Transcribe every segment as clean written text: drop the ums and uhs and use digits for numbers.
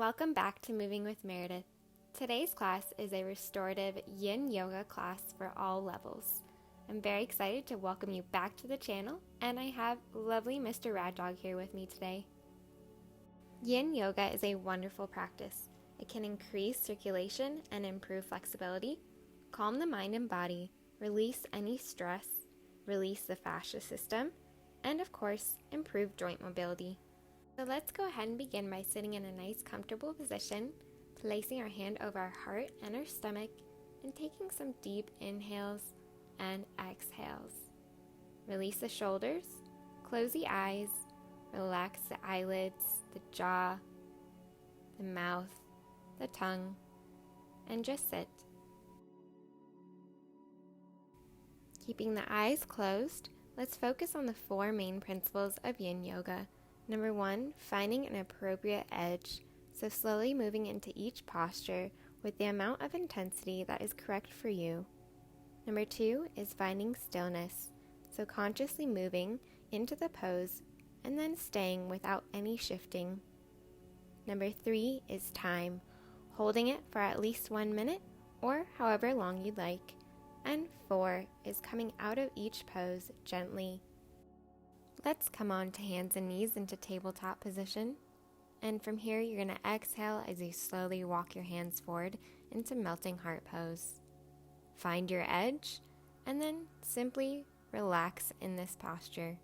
Welcome back to Moving with Meredith. Today's class is a restorative Yin Yoga class for all levels. I'm very excited to welcome you back to the channel, and I have lovely Mr. Rad Dog here with me today. Yin Yoga is a wonderful practice. It can increase circulation and improve flexibility, calm the mind and body, release any stress, release the fascia system, and of course, improve joint mobility. So let's go ahead and begin by sitting in a nice comfortable position, placing our hand over our heart and our stomach, and taking some deep inhales and exhales. Release the shoulders, close the eyes, relax the eyelids, the jaw, the mouth, the tongue, and just sit. Keeping the eyes closed, let's focus on the four main principles of Yin Yoga. Number 1, finding an appropriate edge, so slowly moving into each posture with the amount of intensity that is correct for you. Number 2 is finding stillness, so consciously moving into the pose and then staying without any shifting. Number 3 is time, holding it for at least 1 minute or however long you'd like. And 4 is coming out of each pose gently. Let's come on to hands and knees into tabletop position. And from here, you're going to exhale as you slowly walk your hands forward into melting heart pose. Find your edge, and then simply relax in this posture.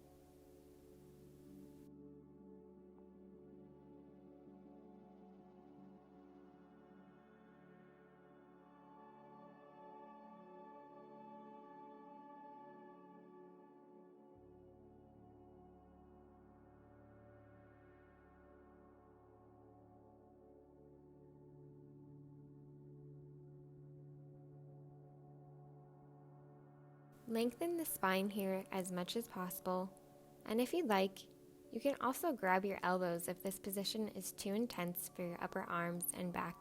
Lengthen the spine here as much as possible, and if you'd like, you can also grab your elbows if this position is too intense for your upper arms and back.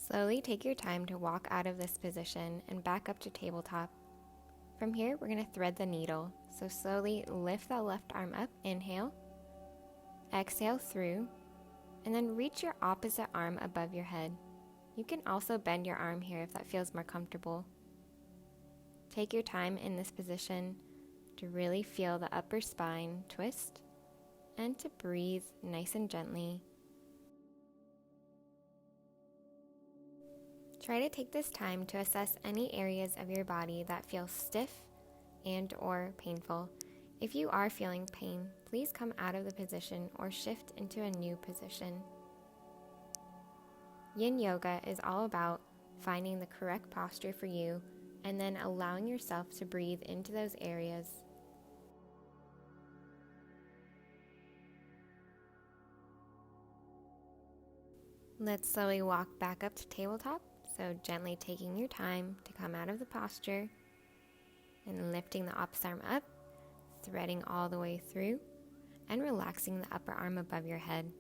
Slowly take your time to walk out of this position and back up to tabletop. From here, we're going to thread the needle. So slowly lift the left arm up, inhale, exhale through, and then reach your opposite arm above your head. You can also bend your arm here if that feels more comfortable. Take your time in this position to really feel the upper spine twist and to breathe nice and gently. Try to take this time to assess any areas of your body that feel stiff and or painful. If you are feeling pain, please come out of the position or shift into a new position. Yin Yoga is all about finding the correct posture for you and then allowing yourself to breathe into those areas. Let's slowly walk back up to tabletop. So gently taking your time to come out of the posture and lifting the opposite arm up, threading all the way through, and relaxing the upper arm above your head.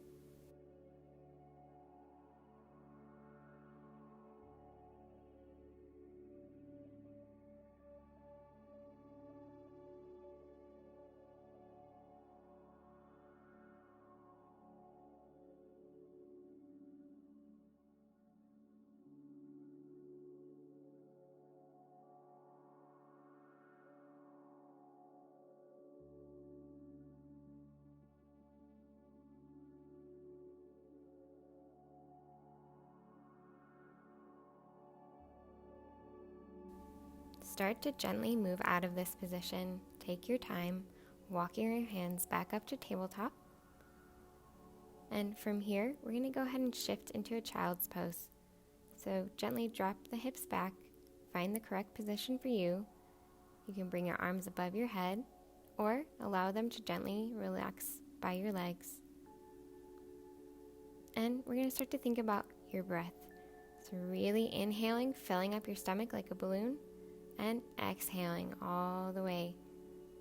Start to gently move out of this position. Take your time, walking your hands back up to tabletop. And from here, we're going to go ahead and shift into a child's pose. So gently drop the hips back, find the correct position for you. You can bring your arms above your head or allow them to gently relax by your legs. And we're going to start to think about your breath. So really inhaling, filling up your stomach like a balloon, and exhaling all the way.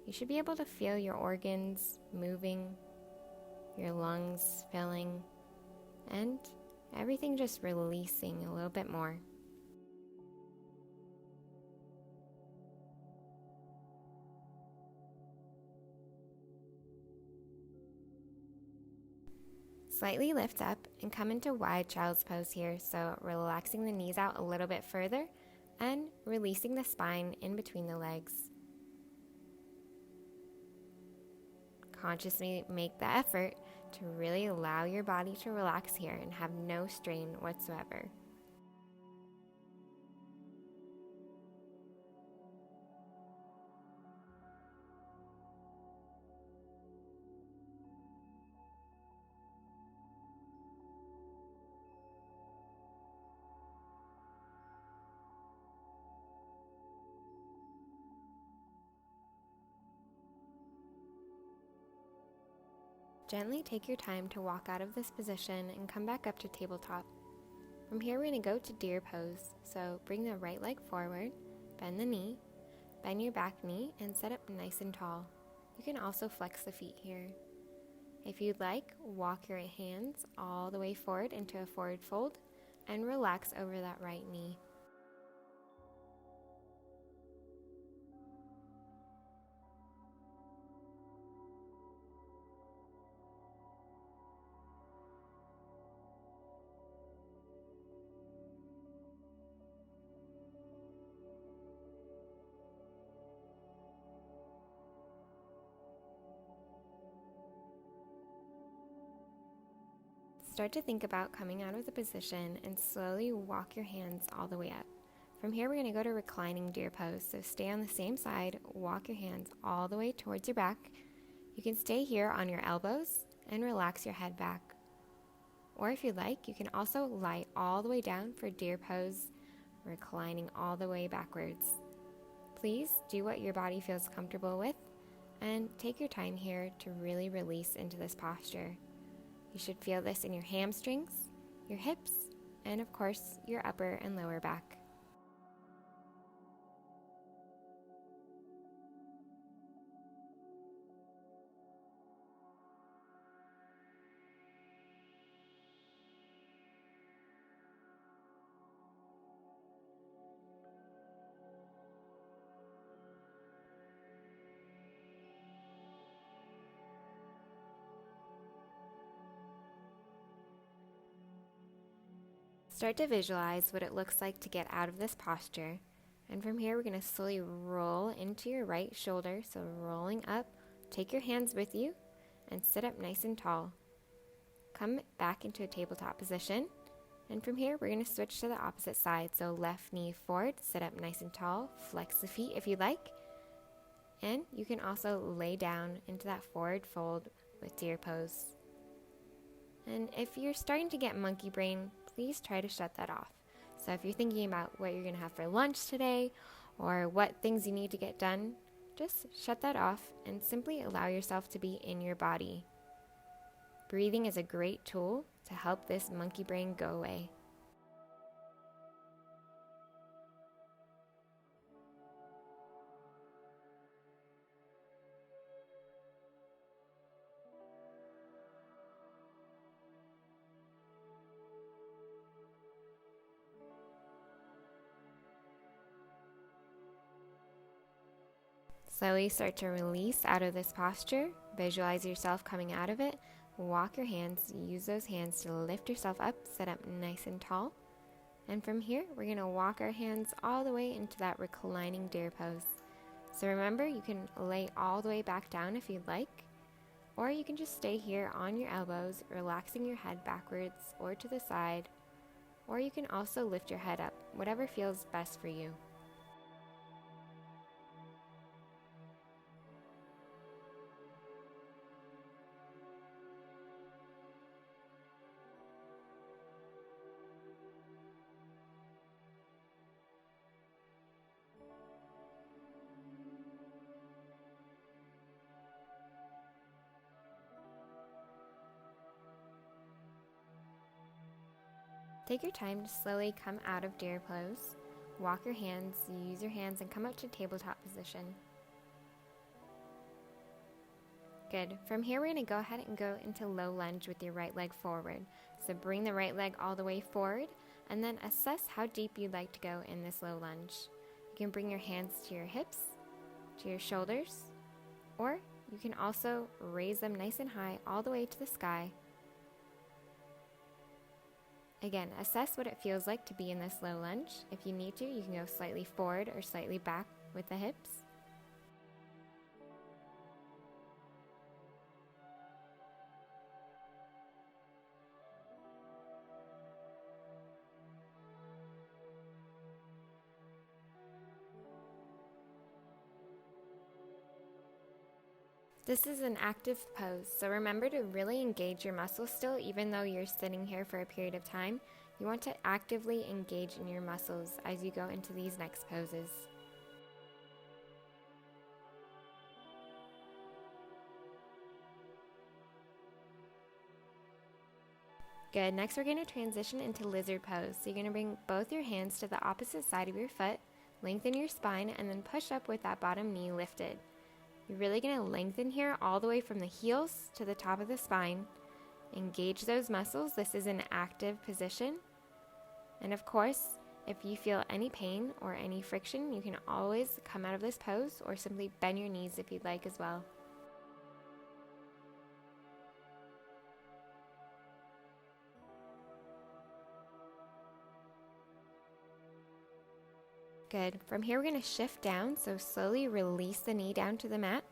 You should be able to feel your organs moving, your lungs filling, and everything just releasing a little bit more. Slightly lift up and come into wide child's pose here, so relaxing the knees out a little bit further and releasing the spine in between the legs. Consciously make the effort to really allow your body to relax here and have no strain whatsoever. Gently take your time to walk out of this position and come back up to tabletop. From here, we're going to go to deer pose. So bring the right leg forward, bend the knee, bend your back knee, and sit up nice and tall. You can also flex the feet here. If you'd like, walk your hands all the way forward into a forward fold and relax over that right knee. Start to think about coming out of the position and slowly walk your hands all the way up. From here, we're going to go to reclining deer pose. So stay on the same side, walk your hands all the way towards your back. You can stay here on your elbows and relax your head back. Or if you'd like, you can also lie all the way down for deer pose, reclining all the way backwards. Please do what your body feels comfortable with and take your time here to really release into this posture. You should feel this in your hamstrings, your hips, and of course, your upper and lower back. Start to visualize what it looks like to get out of this posture. And from here, we're going to slowly roll into your right shoulder. So rolling up, take your hands with you and sit up nice and tall. Come back into a tabletop position. And from here, we're going to switch to the opposite side. So left knee forward, sit up nice and tall, flex the feet if you like. And you can also lay down into that forward fold with deer pose. And if you're starting to get monkey brain, please try to shut that off. So if you're thinking about what you're going to have for lunch today or what things you need to get done, just shut that off and simply allow yourself to be in your body. Breathing is a great tool to help this monkey brain go away. Slowly start to release out of this posture. Visualize yourself coming out of it. Walk your hands. Use those hands to lift yourself up. Sit up nice and tall. And from here, we're going to walk our hands all the way into that reclining deer pose. So remember, you can lay all the way back down if you'd like. Or you can just stay here on your elbows, relaxing your head backwards or to the side. Or you can also lift your head up, whatever feels best for you. Take your time to slowly come out of deer pose. Walk your hands, use your hands, and come up to tabletop position. Good. From here, we're going to go ahead and go into low lunge with your right leg forward. So bring the right leg all the way forward, and then assess how deep you'd like to go in this low lunge. You can bring your hands to your hips, to your shoulders, or you can also raise them nice and high all the way to the sky. Again, assess what it feels like to be in this low lunge. If you need to, you can go slightly forward or slightly back with the hips. This is an active pose, so remember to really engage your muscles still, even though you're sitting here for a period of time. You want to actively engage in your muscles as you go into these next poses. Good. Next, we're going to transition into lizard pose. So you're going to bring both your hands to the opposite side of your foot, lengthen your spine, and then push up with that bottom knee lifted. You're really going to lengthen here all the way from the heels to the top of the spine. Engage those muscles. This is an active position. And of course, if you feel any pain or any friction, you can always come out of this pose or simply bend your knees if you'd like as well. Good. From here, we're going to shift down, so slowly release the knee down to the mat,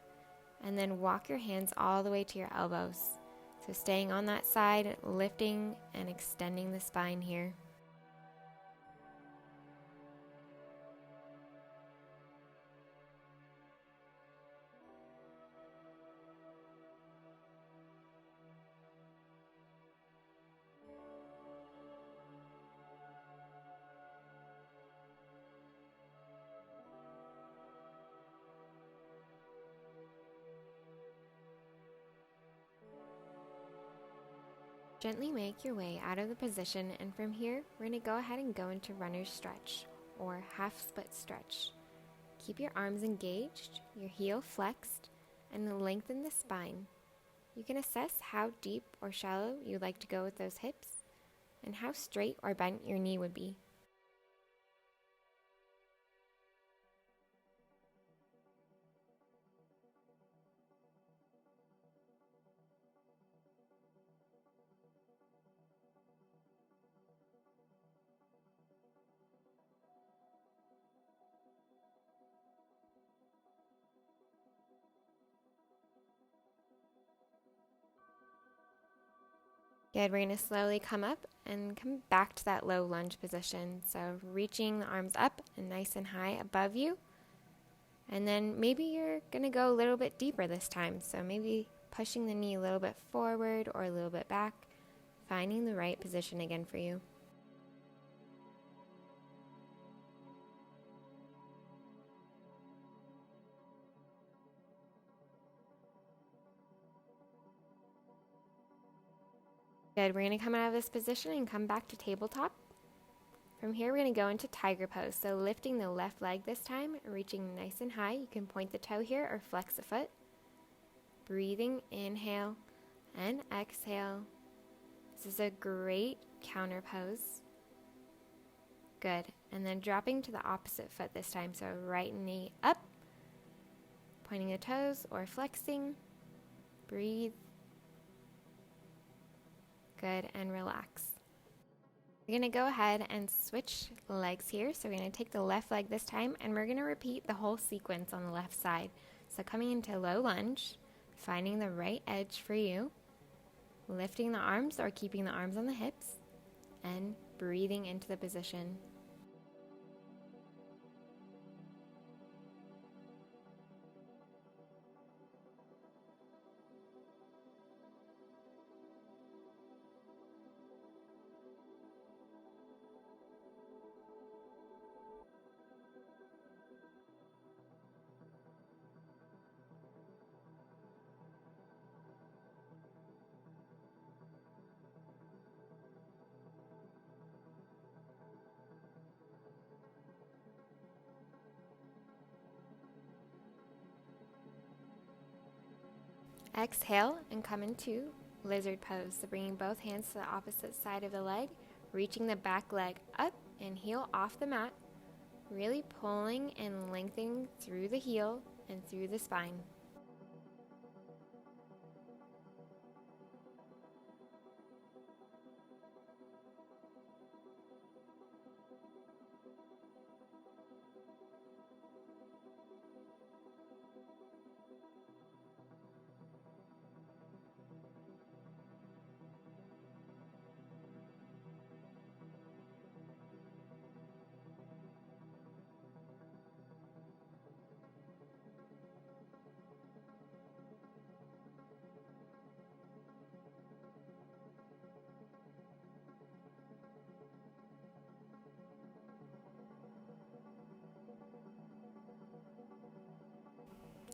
and then walk your hands all the way to your elbows. So staying on that side, lifting and extending the spine here. Gently make your way out of the position, and from here, we're going to go ahead and go into runner's stretch or half split stretch. Keep your arms engaged, your heel flexed, and lengthen the spine. You can assess how deep or shallow you'd like to go with those hips and how straight or bent your knee would be. Good, we're going to slowly come up and come back to that low lunge position. So reaching the arms up and nice and high above you. And then maybe you're going to go a little bit deeper this time. So maybe pushing the knee a little bit forward or a little bit back, finding the right position again for you. Good, we're going to come out of this position and come back to tabletop. From here, we're going to go into tiger pose. So lifting the left leg this time, reaching nice and high. You can point the toe here or flex the foot. Breathing, inhale and exhale. This is a great counter pose. Good, and then dropping to the opposite foot this time. So right knee up, pointing the toes or flexing. Breathe. Good, and relax. We're going to go ahead and switch legs here. So we're going to take the left leg this time, and we're going to repeat the whole sequence on the left side. So coming into low lunge, finding the right edge for you, lifting the arms or keeping the arms on the hips, and breathing into the position. Exhale and come into lizard pose. So bringing both hands to the opposite side of the leg, reaching the back leg up and heel off the mat, really pulling and lengthening through the heel and through the spine.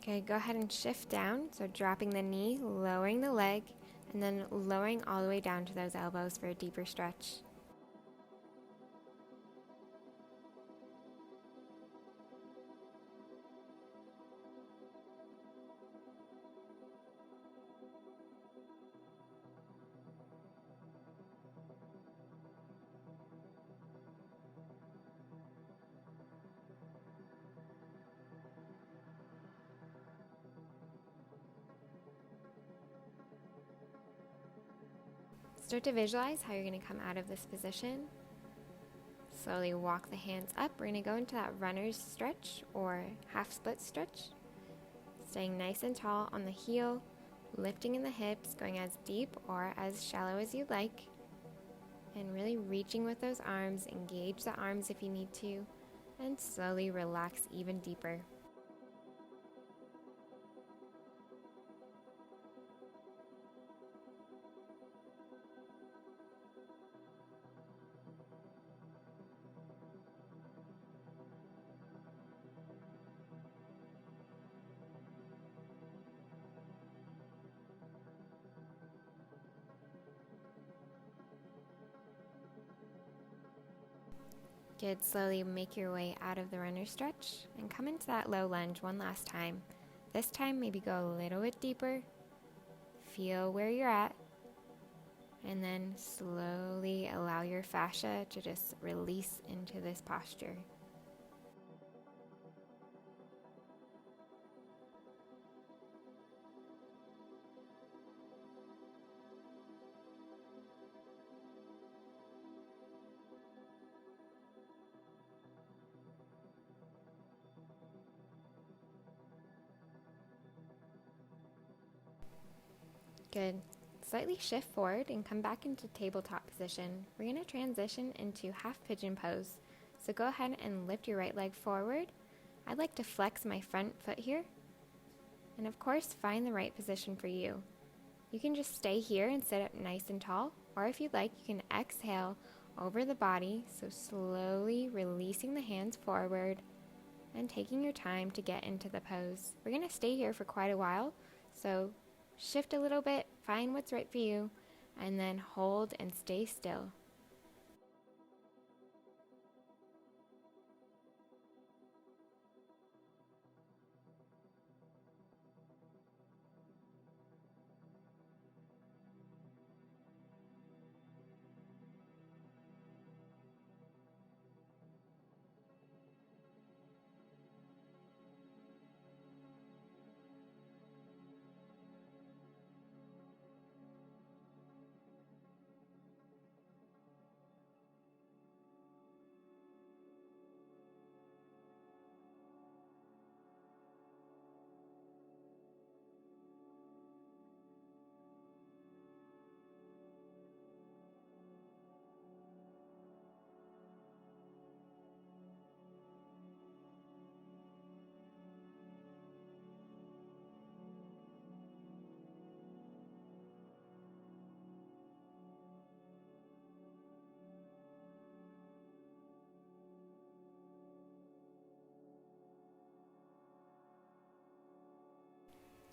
Okay, go ahead and shift down. So dropping the knee, lowering the leg, and then lowering all the way down to those elbows for a deeper stretch. Start to visualize how you're going to come out of this position. Slowly walk the hands up. We're going to go into that runner's stretch or half split stretch. Staying nice and tall on the heel, lifting in the hips, going as deep or as shallow as you'd like. And really reaching with those arms. Engage the arms if you need to. And slowly relax even deeper. Good. Slowly make your way out of the runner stretch and come into that low lunge one last time. This time maybe go a little bit deeper. Feel where you're at. And then slowly allow your fascia to just release into this posture. Good. Slightly shift forward and come back into tabletop position. We're going to transition into half pigeon pose. So go ahead and lift your right leg forward. I'd like to flex my front foot here. And of course, find the right position for you. You can just stay here and sit up nice and tall, or if you'd like, you can exhale over the body, so slowly releasing the hands forward and taking your time to get into the pose. We're going to stay here for quite a while, so shift a little bit, find what's right for you, and then hold and stay still.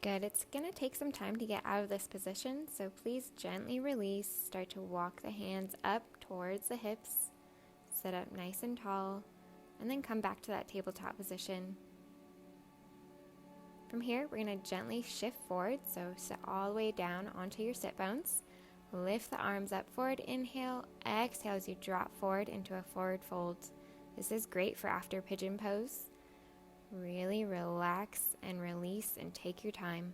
Good. It's going to take some time to get out of this position, so please gently release. Start to walk the hands up towards the hips. Sit up nice and tall, and then come back to that tabletop position. From here, we're going to gently shift forward, so sit all the way down onto your sit bones. Lift the arms up forward, inhale, exhale as you drop forward into a forward fold. This is great for after pigeon pose. Really relax and release and take your time.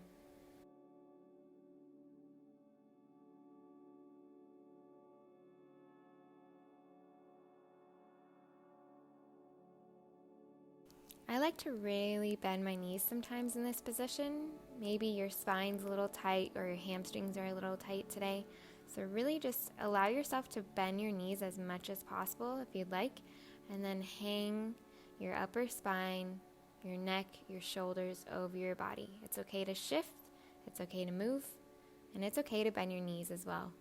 I like to really bend my knees sometimes in this position. Maybe your spine's a little tight or your hamstrings are a little tight today. So really just allow yourself to bend your knees as much as possible if you'd like, and then hang your upper spine, your neck, your shoulders over your body. It's okay to shift, it's okay to move, and it's okay to bend your knees as well.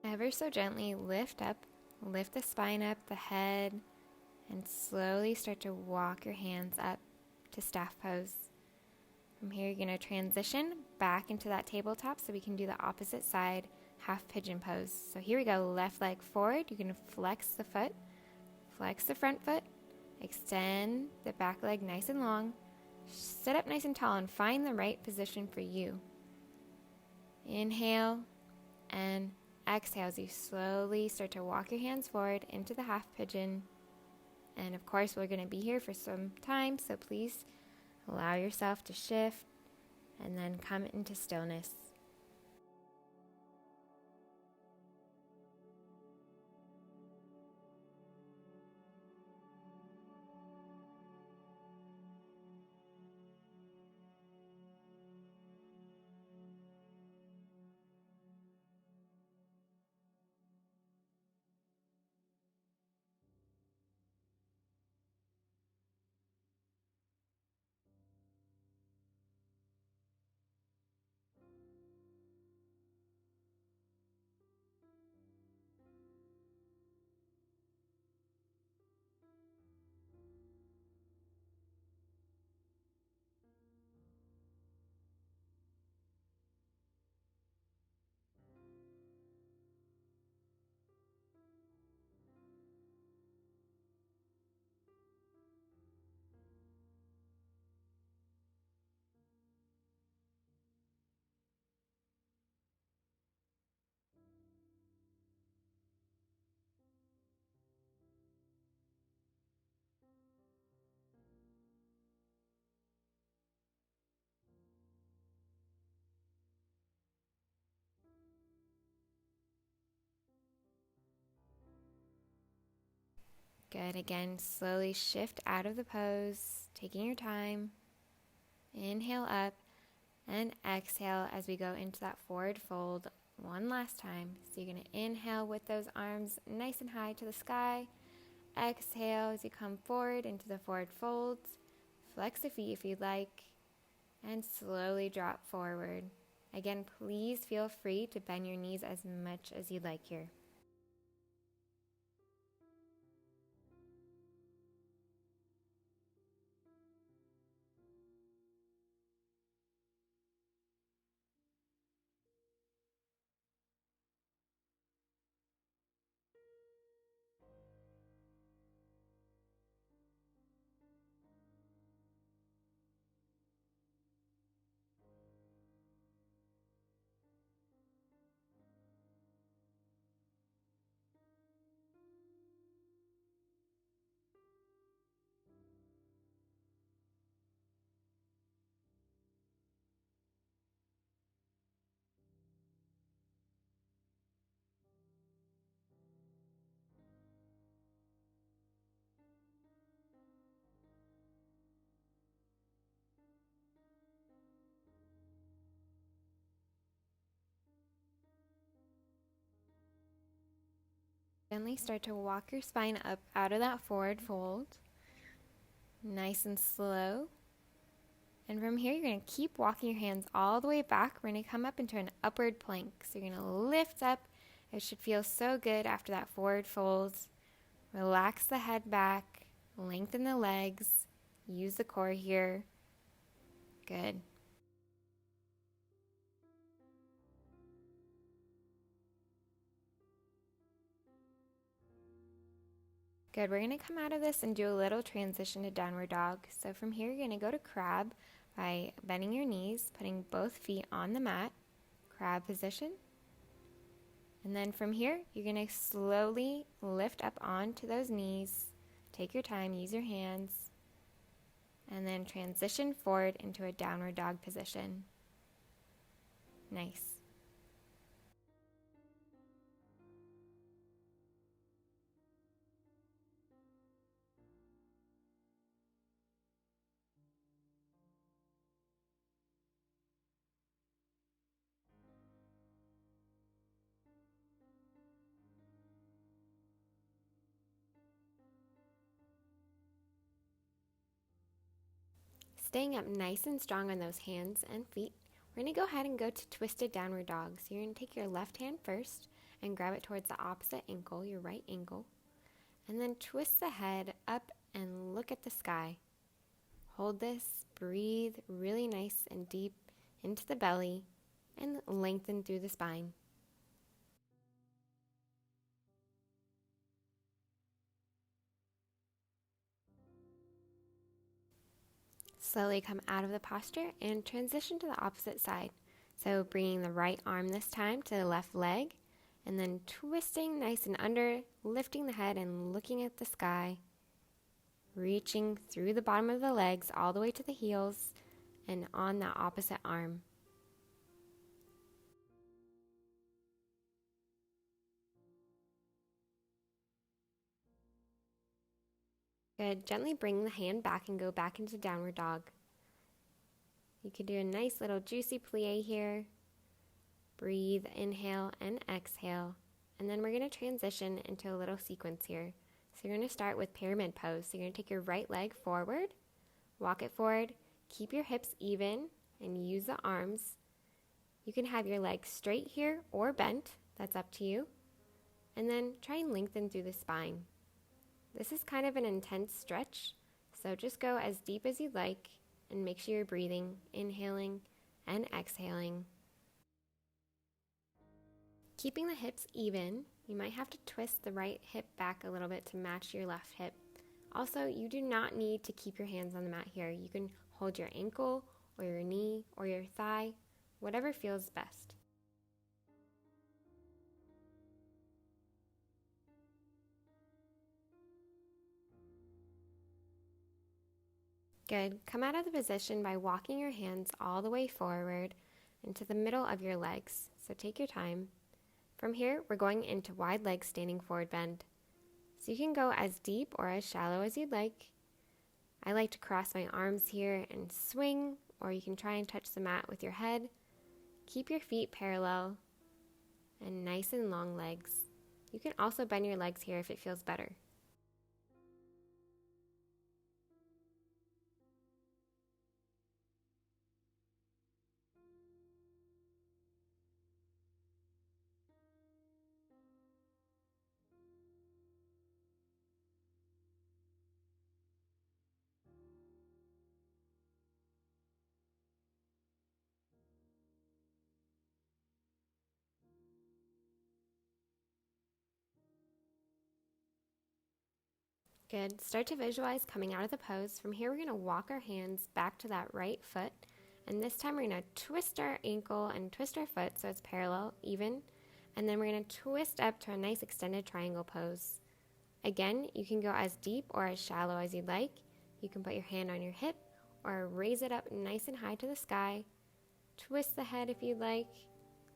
Ever so gently lift the spine up, the head, and slowly start to walk your hands up to staff pose. From here, you're going to transition back into that tabletop so we can do the opposite side, half pigeon pose. So here we go, left leg forward. You're going to flex the foot, flex the front foot, extend the back leg nice and long, sit up nice and tall, and find the right position for you. Inhale and exhale as you slowly start to walk your hands forward into the half pigeon. And of course, we're going to be here for some time, so please allow yourself to shift and then come into stillness. Good. Again, slowly shift out of the pose, taking your time. Inhale up and exhale as we go into that forward fold one last time. So you're going to inhale with those arms nice and high to the sky. Exhale as you come forward into the forward folds. Flex the feet if you'd like, and slowly drop forward. Again, please feel free to bend your knees as much as you'd like here. Gently start to walk your spine up out of that forward fold. Nice and slow. And from here, you're going to keep walking your hands all the way back. We're going to come up into an upward plank. So you're going to lift up. It should feel so good after that forward fold. Relax the head back. Lengthen the legs. Use the core here. Good. Good. We're going to come out of this and do a little transition to downward dog. So from here, you're going to go to crab by bending your knees, putting both feet on the mat. Crab position. And then from here, you're going to slowly lift up onto those knees. Take your time, use your hands. And then transition forward into a downward dog position. Nice. Staying up nice and strong on those hands and feet, we're going to go ahead and go to twisted downward dog. So you're going to take your left hand first and grab it towards the opposite ankle, your right ankle. And then twist the head up and look at the sky. Hold this, breathe really nice and deep into the belly and lengthen through the spine. Slowly come out of the posture and transition to the opposite side. So bringing the right arm this time to the left leg, and then twisting nice and under, lifting the head and looking at the sky, reaching through the bottom of the legs all the way to the heels and on the opposite arm. Good. Gently bring the hand back and go back into downward dog. You could do a nice little juicy plie here. Breathe, inhale and exhale. And then we're going to transition into a little sequence here. So you're going to start with pyramid pose. So you're going to take your right leg forward, walk it forward, keep your hips even, and use the arms. You can have your legs straight here or bent. That's up to you. And then try and lengthen through the spine. This is kind of an intense stretch, so just go as deep as you'd like and make sure you're breathing, inhaling and exhaling. Keeping the hips even, you might have to twist the right hip back a little bit to match your left hip. Also, you do not need to keep your hands on the mat here. You can hold your ankle or your knee or your thigh, whatever feels best. Good. Come out of the position by walking your hands all the way forward into the middle of your legs. So take your time. From here, we're going into wide leg standing forward bend. So you can go as deep or as shallow as you'd like. I like to cross my arms here and swing, or you can try and touch the mat with your head. Keep your feet parallel and nice and long legs. You can also bend your legs here if it feels better. Good. Start to visualize coming out of the pose. From here, we're going to walk our hands back to that right foot. And this time, we're going to twist our ankle and twist our foot so it's parallel, even. And then we're going to twist up to a nice extended triangle pose. Again, you can go as deep or as shallow as you'd like. You can put your hand on your hip or raise it up nice and high to the sky. Twist the head if you'd like,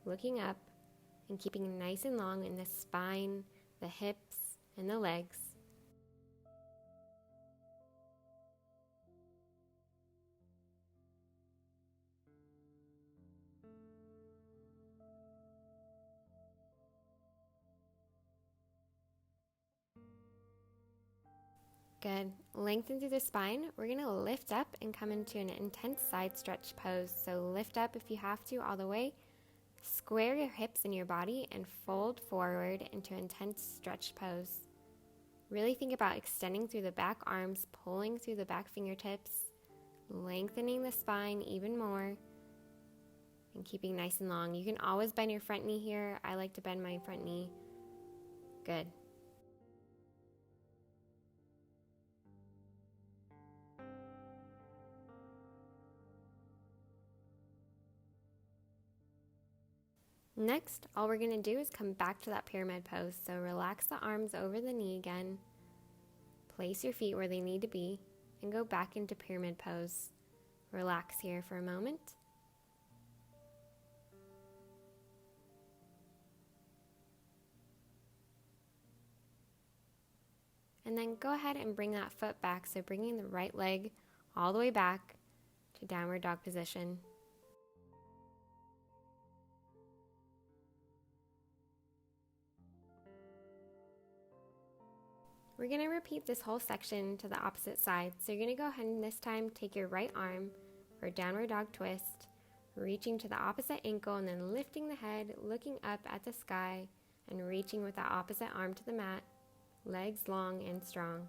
looking up and keeping nice and long in the spine, the hips, and the legs. Good. Lengthen through the spine. We're going to lift up and come into an intense side stretch pose. So lift up if you have to all the way. Square your hips in your body and fold forward into intense stretch pose. Really think about extending through the back arms, pulling through the back fingertips, lengthening the spine even more, and keeping nice and long. You can always bend your front knee here. I like to bend my front knee. Good. Next, all we're going to do is come back to that pyramid pose. So relax the arms over the knee again. Place your feet where they need to be and go back into pyramid pose. Relax here for a moment. And then go ahead and bring that foot back. So bringing the right leg all the way back to downward dog position. We're going to repeat this whole section to the opposite side. So you're going to go ahead and this time take your right arm for downward dog twist, reaching to the opposite ankle and then lifting the head, looking up at the sky and reaching with that opposite arm to the mat, legs long and strong.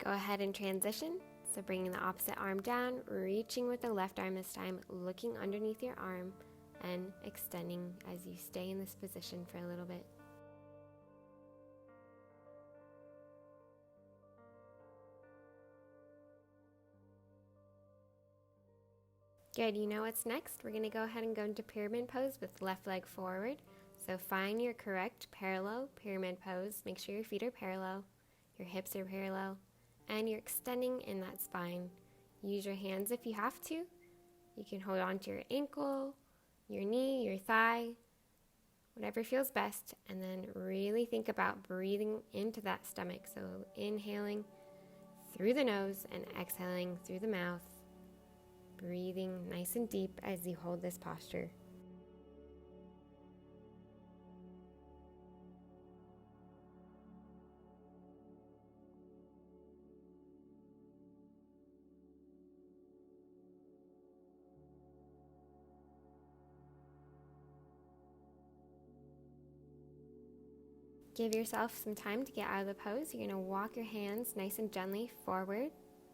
Go ahead and transition. So bringing the opposite arm down, reaching with the left arm this time, looking underneath your arm and extending as you stay in this position for a little bit. Good, you know what's next? We're going to go ahead and go into pyramid pose with left leg forward. So find your correct parallel pyramid pose. Make sure your feet are parallel, your hips are parallel, and you're extending in that spine. Use your hands if you have to. You can hold on to your ankle, your knee, your thigh, whatever feels best, and then really think about breathing into that stomach. So inhaling through the nose and exhaling through the mouth, breathing nice and deep as you hold this posture. Give yourself some time to get out of the pose. You're going to walk your hands nice and gently forward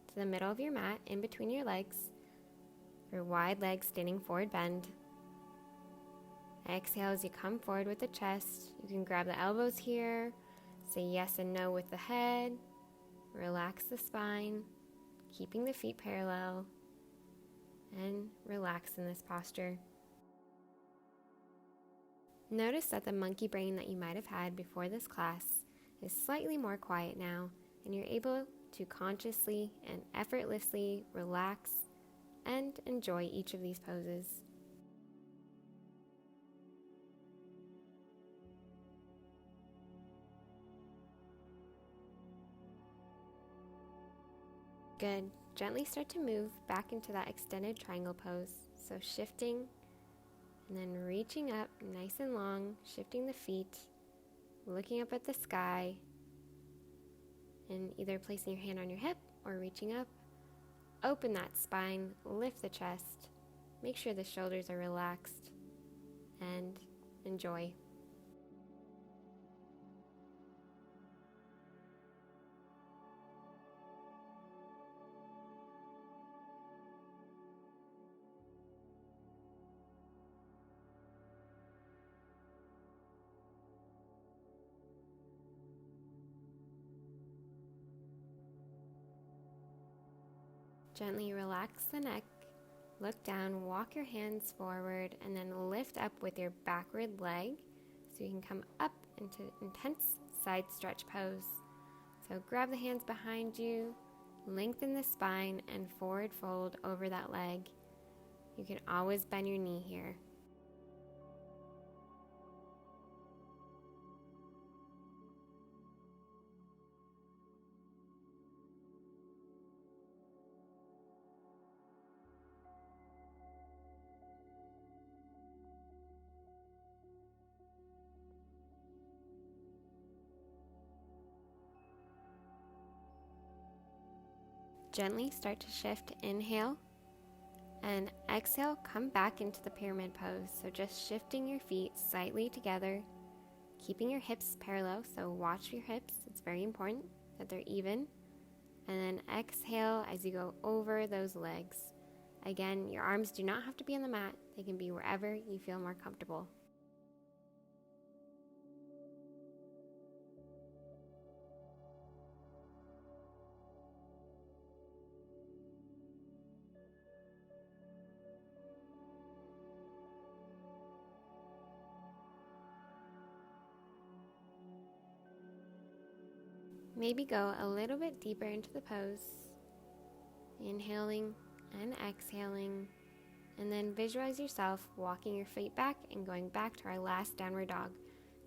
to the middle of your mat, in between your legs. Your wide legs standing forward bend. Exhale as you come forward with the chest. You can grab the elbows here. Say yes and no with the head. Relax the spine, keeping the feet parallel. And relax in this posture. Notice that the monkey brain that you might have had before this class is slightly more quiet now, and you're able to consciously and effortlessly relax and enjoy each of these poses. Good. Gently start to move back into that extended triangle pose. So shifting and then reaching up nice and long, shifting the feet, looking up at the sky, and either placing your hand on your hip or reaching up. Open that spine, lift the chest, make sure the shoulders are relaxed, and enjoy. Gently relax the neck, look down, walk your hands forward, and then lift up with your backward leg so you can come up into intense side stretch pose. So grab the hands behind you, lengthen the spine, and forward fold over that leg. You can always bend your knee here. gently start to shift. Inhale, and exhale, come back into the pyramid pose. So just shifting your feet slightly together, keeping your hips parallel. So watch your hips, it's very important that they're even. And then exhale as you go over those legs. Again, your arms do not have to be on the mat, they can be wherever you feel more comfortable. Maybe go a little bit deeper into the pose, inhaling and exhaling, and then visualize yourself walking your feet back and going back to our last downward dog.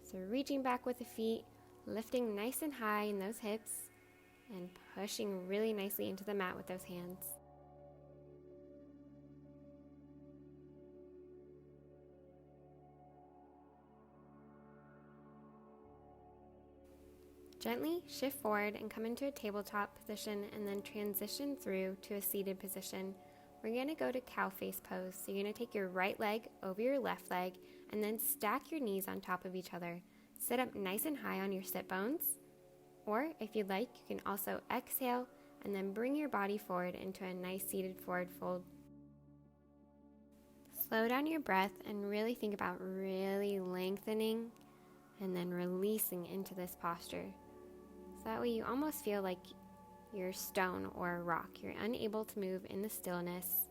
So reaching back with the feet, lifting nice and high in those hips, and pushing really nicely into the mat with those hands. Gently shift forward and come into a tabletop position and then transition through to a seated position. We're going to go to cow face pose. So you're going to take your right leg over your left leg and then stack your knees on top of each other. Sit up nice and high on your sit bones. Or if you'd like, you can also exhale and then bring your body forward into a nice seated forward fold. Slow down your breath and really think about really lengthening and then releasing into this posture. So that way you almost feel like you're stone or a rock. You're unable to move in the stillness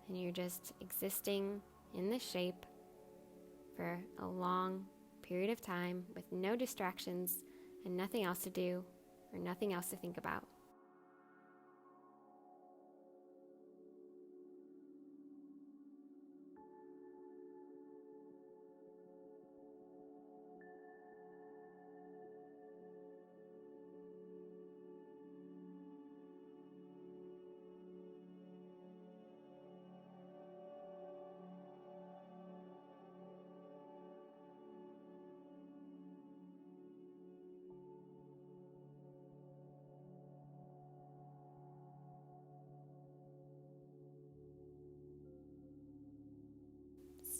and you're just existing in this shape for a long period of time with no distractions and nothing else to do or nothing else to think about.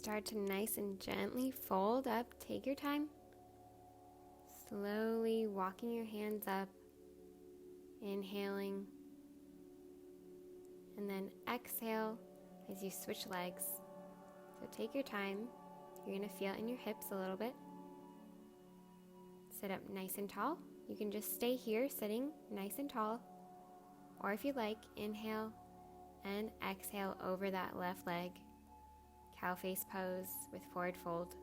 Start to nice and gently fold up. Take your time. Slowly walking your hands up, inhaling, and then exhale as you switch legs. So take your time. You're going to feel it in your hips a little bit. Sit up nice and tall. You can just stay here sitting nice and tall. Or if you like, inhale and exhale over that left leg. Cow face pose with forward fold.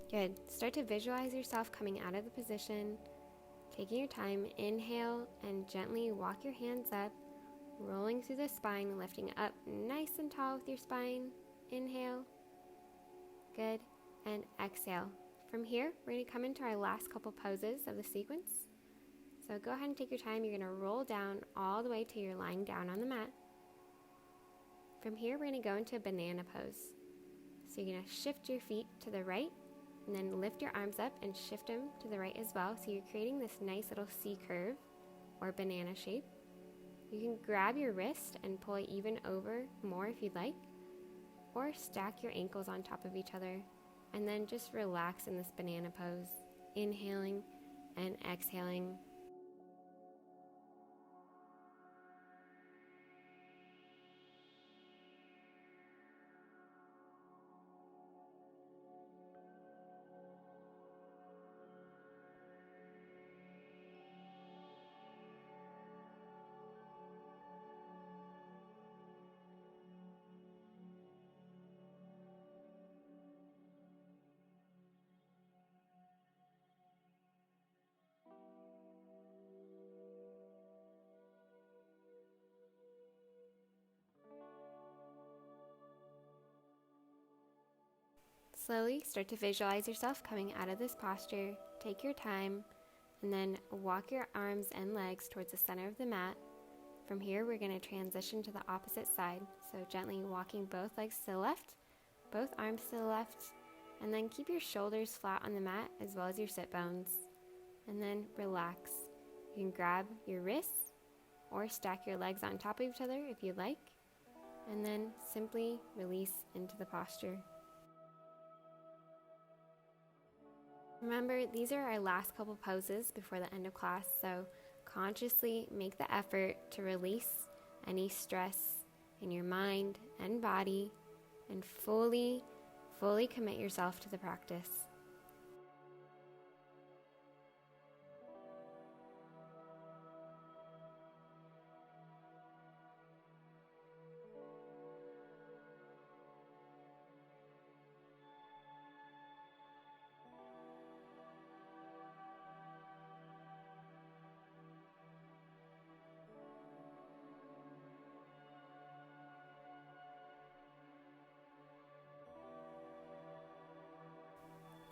Good. Start to visualize yourself coming out of the position, taking your time. Inhale and gently walk your hands up, rolling through the spine, lifting up nice and tall with your spine. Inhale. Good. And exhale. From here, we're going to come into our last couple poses of the sequence. So go ahead and take your time. You're going to roll down all the way till you're lying down on the mat. From here, we're going to go into a banana pose. So you're going to shift your feet to the right, and then lift your arms up and shift them to the right as well. So you're creating this nice little C curve or banana shape. You can grab your wrist and pull it even over more if you'd like, or stack your ankles on top of each other and then just relax in this banana pose, inhaling and exhaling. Slowly start to visualize yourself coming out of this posture. Take your time and then walk your arms and legs towards the center of the mat. From here, we're going to transition to the opposite side. So gently walking both legs to the left, both arms to the left, and then keep your shoulders flat on the mat as well as your sit bones. And then relax. You can grab your wrists or stack your legs on top of each other if you'd like, and then simply release into the posture. Remember, these are our last couple poses before the end of class, so consciously make the effort to release any stress in your mind and body and fully commit yourself to the practice.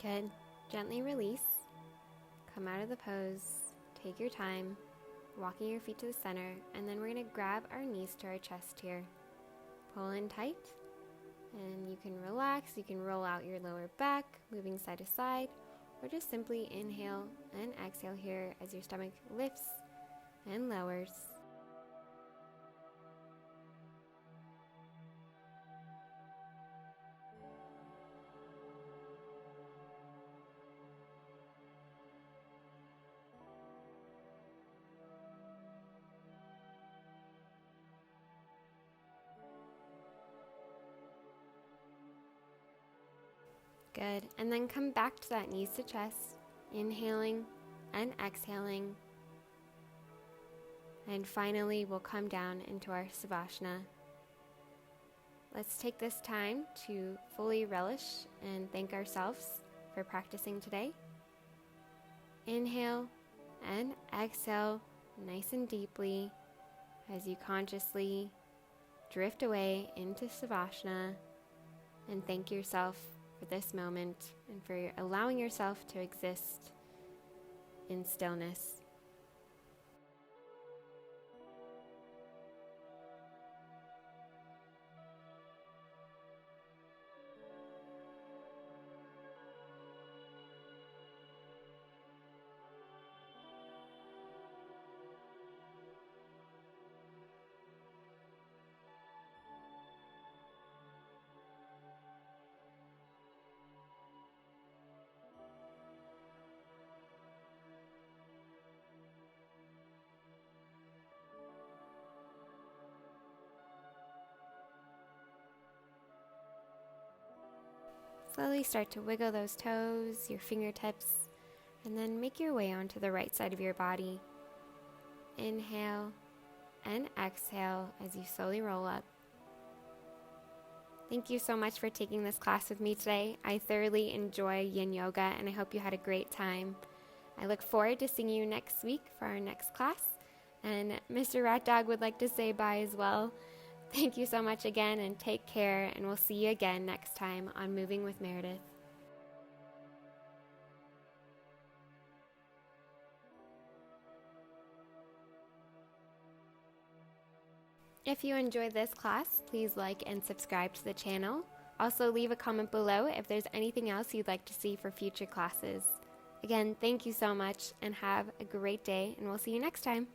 Good. Gently release. Come out of the pose. Take your time, walking your feet to the center, and then we're going to grab our knees to our chest here. Pull in tight, and you can relax. You can roll out your lower back, moving side to side, or just simply inhale and exhale here as your stomach lifts and lowers. Good. And then come back to that knees to chest, inhaling and exhaling. And finally, we'll come down into our Savasana. Let's take this time to fully relish and thank ourselves for practicing today. Inhale and exhale nice and deeply as you consciously drift away into Savasana, and thank yourself for this moment and for allowing yourself to exist in stillness. Slowly start to wiggle those toes, your fingertips, and then make your way onto the right side of your body. Inhale and exhale as you slowly roll up. Thank you so much for taking this class with me today. I thoroughly enjoy Yin Yoga, and I hope you had a great time. I look forward to seeing you next week for our next class, and Mr. Rat Dog would like to say bye as well. Thank you so much again, and take care, and we'll see you again next time on Moving with Meredith. If you enjoyed this class, please like and subscribe to the channel. Also, leave a comment below if there's anything else you'd like to see for future classes. Again, thank you so much, and have a great day, and we'll see you next time.